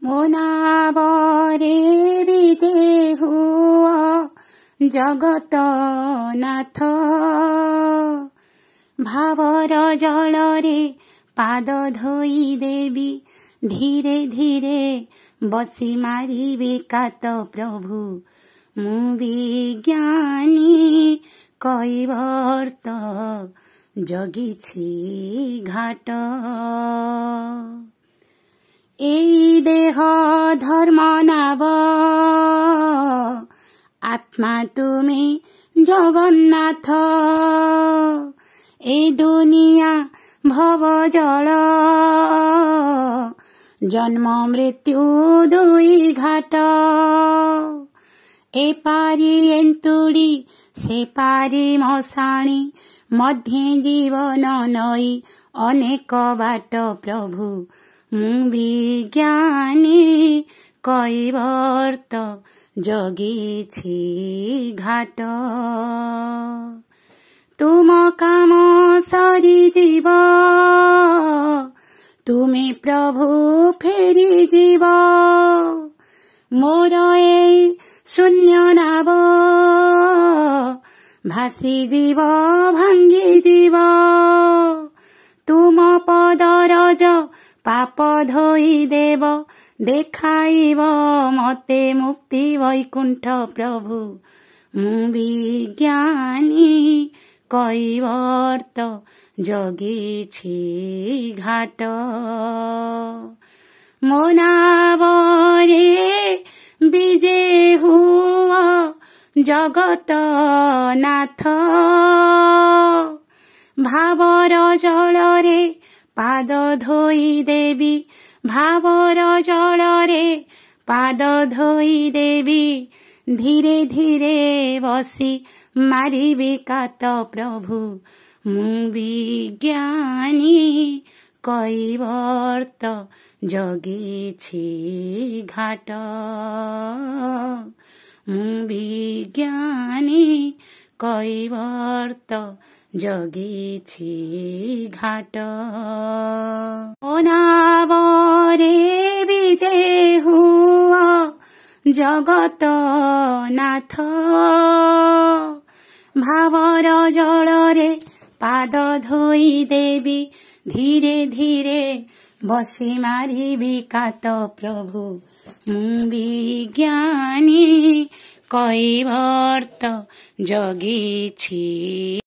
ମୋ ନାବରେ ବିଜେ ହୁଅ ଜଗତ ନାଥ। ଭାବର ଜଳରେ ପାଦ ଧୋଇ ଦେବି, ଧୀରେ ଧୀରେ ବସି ମାରିବେ କାତ ପ୍ରଭୁ। ମୁଁ ବିଜ୍ଞାନୀ କୈବର୍ତ୍ତ ଜଗିଛି ଘାଟ। এই দেহ ধর্ম নাব, আত্মা তুমি জগন্নাথ। এই দুনিয়া ভব জল, জন্ম মৃত্যু দুই ঘাট। এ পারি এନ୍ତୁଡ଼ି সে পারি মশাণী, মধ্যে জীবন নই অনেক বাট প্রভু। ମୁଁ ବିଜ୍ଞାନୀ କୈବର୍ତ୍ତ ଜଗିଛି ଘାଟ। ତୁମ କାମ ସରିଯିବ, ତୁମେ ପ୍ରଭୁ ଫେରିଯିବ। ମୋର ଏଇ ଶୂନ୍ୟ ନାବ ଭାସିଯିବ ଭାଙ୍ଗିଯିବ। ତୁମ ପଦରଜ ପାପ ଧୋଇ ଦେବ, ଦେଖାଇବ ମତେ ମୁକ୍ତି ବୈକୁଣ୍ଠ ପ୍ରଭୁ। ମୁଁ ବିଜ୍ଞାନୀ କୈବର୍ତ୍ତ ଜଗିଛି ଘାଟ। ମୋ ନାବରେ ବିଜେ ହୁଅ ଜଗତ ନାଥ। ଭାବର ଜଳରେ ପାଦ ଧୋଇ ଦେବି, ଭାବର ଜଳରେ ପାଦ ଧୋଇ ଦେବି, ଧୀରେ ଧୀରେ ବସି ମାରିବି କାତ ପ୍ରଭୁ। ମୁଁ ବିଜ୍ଞାନୀ କୈବର୍ତ୍ତ ଜଗିଛି ଘାଟ। ମୁଁ ବିଜ୍ଞାନୀ କୈବର୍ତ୍ତ ଜଗିଛି ଘାଟ। ମୋ ନାବରେ ବିଜେ ହୁଅ ଜଗତ ନାଥ। ଭାବର ଜଳରେ ପାଦ ଧୋଇ ଦେବି, ଧୀରେ ଧୀରେ ବସି ମାରିବି କାତ ପ୍ରଭୁ। ମୁଁ ବିଜ୍ଞାନୀ କୈବର୍ତ୍ତ ଜଗିଛି।